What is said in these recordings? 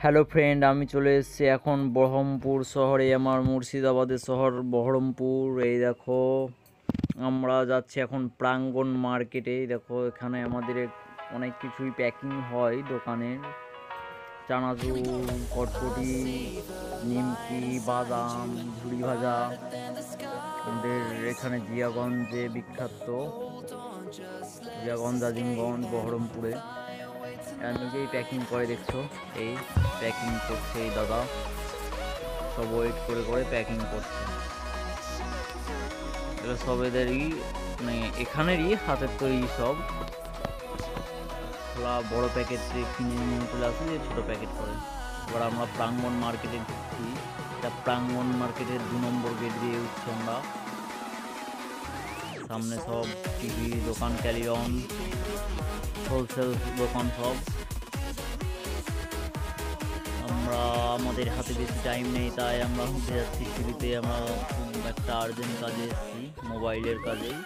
Hello friend, আমি চলে এসেছি এখন বহরমপুর শহরে। আমার মুর্শিদাবাদের শহর বহরমপুর। এই দেখো, আমরা যাচ্ছি এখন প্রাঙ্গণ মার্কেটে। দেখো, এখানে আমাদের অনেক কিছুই প্যাকিং হয় দোকানের। চানাচুর, কটকটি, নিমকি, বাদাম, ঝুড়ি ভাজা। আমাদের এখানে জিয়াগঞ্জে বিখ্যাত, জিয়াগঞ্জ, আজিমগঞ্জ, বহরমপুরে নিজেই প্যাকিং করে। দেখছো, এই প্যাকিং করছে এই দাদা, সব ওয়েট করে করে প্যাকিং করছে। এগুলো সব এদেরই, মানে এখানেরই হাতের তৈরি সব। ওরা বড় প্যাকেট কিনে নিয়ে চলে আসে, যে ছোটো প্যাকেট করে। এবার আমরা প্রাঙ্গণ মার্কেটে ঢুকছি। এটা প্রাঙ্গণ মার্কেটের 2 নম্বর গেট দিয়ে উঠছি আমরা। সামনে সব টিভি দোকান, ক্যারিয়ন, হোলসেল দোকান সব। আমাদের হাতে বেশি টাইম নেই, তাই আমরা উঠে যাচ্ছি সিঁড়িতে। আমরা একটা আর্জেন্ট কাজে এসেছি, মোবাইলের কাজেই।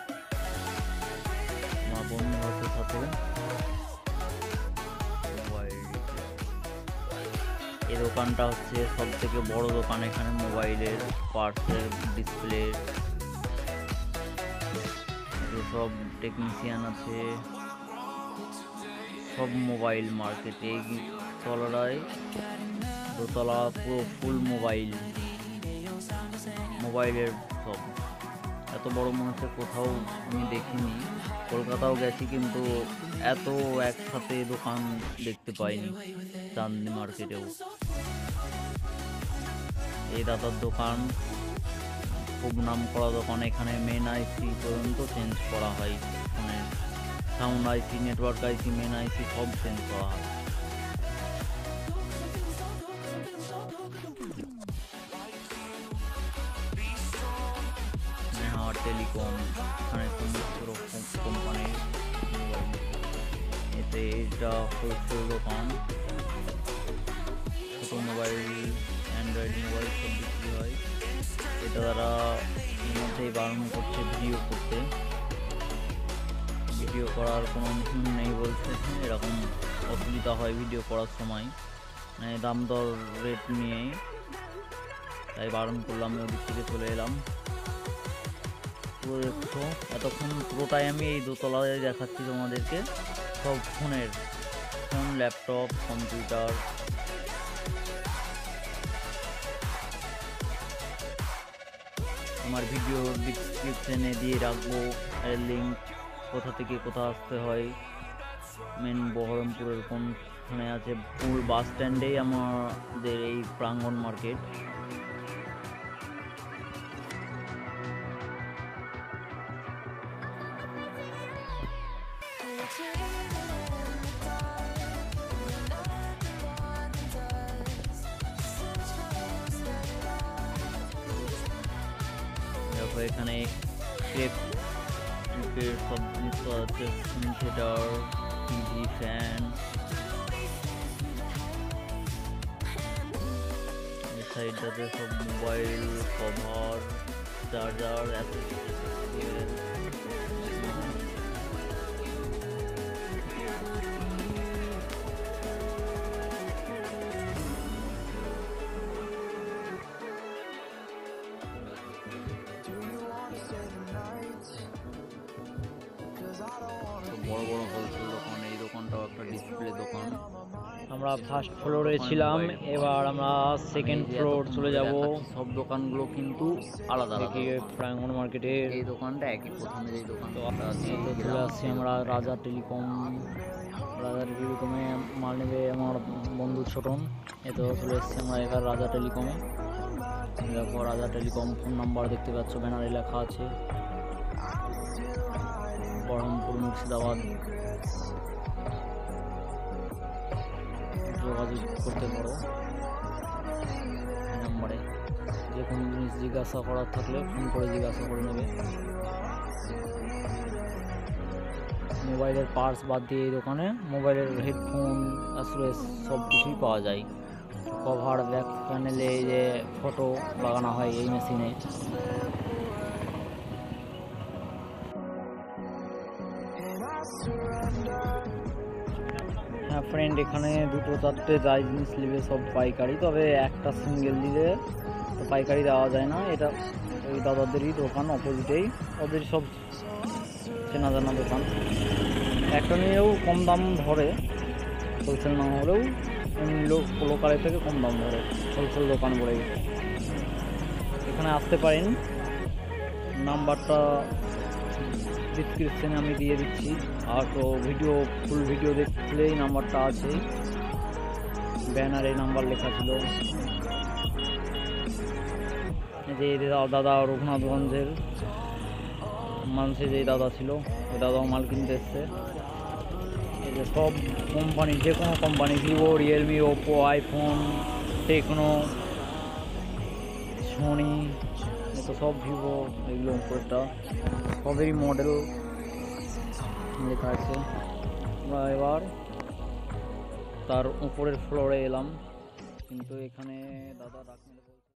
আমার বন্ধু হাতের সাথে মোবাইল। এই দোকানটা হচ্ছে সব থেকে বড় দোকান এখানে, মোবাইলের, পার্টসের, ডিসপ্লে। সব টেকনিশিয়ান আছে, সব মোবাইল মার্কেট। এই তলায়, দোতলা পুরো ফুল মোবাইলের সব। এত বড় মনে হচ্ছে কোথাও আমি দেখিনি। কলকাতাও গেছি, কিন্তু এত একসাথে দোকান দেখতে পাইনি চাঁদনি মার্কেটেও। এই দাদার দোকান খুব নাম করা দোকান। এখানে মেন আইসি পর্যন্ত চেঞ্জ করা হয়, মানে সাউন্ড আইসি, নেটওয়ার্ক আইসি, মেন আইসি সব চেঞ্জ করা হয়। টেলিকম, এখানে সমস্ত রকম কোম্পানির মোবাইল। এতে এটা হোলসেল দোকান, ছোটো মোবাইল, অ্যান্ড্রয়েড মোবাইল সব বিক্রি হয়। এটা তারা এর মধ্যেই বারণ করছে ভিডিও করতে। ভিডিও করার কোনো নেই বলছে, এরকম অসুবিধা হয় ভিডিও করার সময়, মানে দাম দর রেট নিয়ে। তাই বারণ করলাম, ওদিক থেকে চলে এলাম। পুরো দেখছো, এতক্ষণ পুরোটাই আমি এই দোতলায় দেখাচ্ছি তোমাদেরকে। সব ফোন, ল্যাপটপ, কম্পিউটার। আমার ভিডিও ডিসক্রিপশনে দিয়ে রাখবো এর লিঙ্ক, কোথা থেকে কোথা আসতে হয়। মেন বহরমপুরের কোনখানে আছে, পুরো বাস স্ট্যান্ডেই আমাদের এই প্রাঙ্গণ মার্কেট। দেখো, এখানে সব জিনিস আছে, থিয়েটার, টিভি, ফ্যান। এই সাইডটাতে সব মোবাইল কভার, চার্জার, এত বড় বড় হোলসেল দোকান। এই দোকানটাও একটা ডিসপ্লে দোকান। আমরা ফার্স্ট ফ্লোরে ছিলাম, এবার আমরা সেকেন্ড ফ্লোর চলে যাব। সব দোকানগুলো কিন্তু আলাদা আলাদা। প্রাঙ্গণ মার্কেটের এই দোকানটা একই, প্রথমে এই দোকানটা চলে আসছি আমরা রাজা টেলিকম। রাজা টেলিকমে মাল নেবে আমার বন্ধু ছোটন। এতে চলে এসেছি আমরা এবার রাজা টেলিকমে। দেখো, রাজা টেলিকম ফোন নাম্বার দেখতে পাচ্ছ, ব্যানারে লেখা আছে। বহরমপুর, মুর্শিদাবাদ। যোগাযোগ করতে পারো এই নম্বরে। যে কোনো জিনিস জিজ্ঞাসা করার থাকলে ফোন করে জিজ্ঞাসা করে নেবে। মোবাইলের পার্টস বাদ দিয়ে এই দোকানে মোবাইলের হেডফোন, অ্যাক্সেসরিজ সব কিছুই পাওয়া যায়। কভার, ব্যাক প্যানেলে যে ফটো লাগানো হয় এই মেশিনে। হ্যাঁ, ফ্রেন্ড এখানে 2-4টে যাই জিনিস নেবে সব পাইকারি, তবে একটা সিঙ্গেল দিলে তো পাইকারি দেওয়া যায় না। এটা ওই দাদাদেরই দোকান, অপোজিটেই ওদের সব চেনা জানা দোকান। একটা নিয়েও কম দাম ধরে, হোলসেল না হলেও এমনি লোকালের থেকে কম দাম ধরে, হোলসেল দোকান বলে। এখানে আসতে পারেন, নাম্বারটা ডিসক্রিপশানে আমি দিয়ে দিচ্ছি। আর তো ফুল ভিডিও দেখলেই নাম্বারটা আছে, ব্যানারে নাম্বার লেখা ছিল। এই যে দাদা রঘুনাথগঞ্জের মানুষে যে দাদা ছিল, ওই দাদাও মাল কিনতে এসছে। এই যে সব কোম্পানি, যে কোনো company, Vivo, Realme, Oppo, iPhone, Tecno, Sony, তো সব ভিভো, এগুলো উপরটা সবেরই মডেল লেখা আছে। আমরা এবার তার উপরের ফ্লোরে এলাম, কিন্তু এখানে দাদা ডাক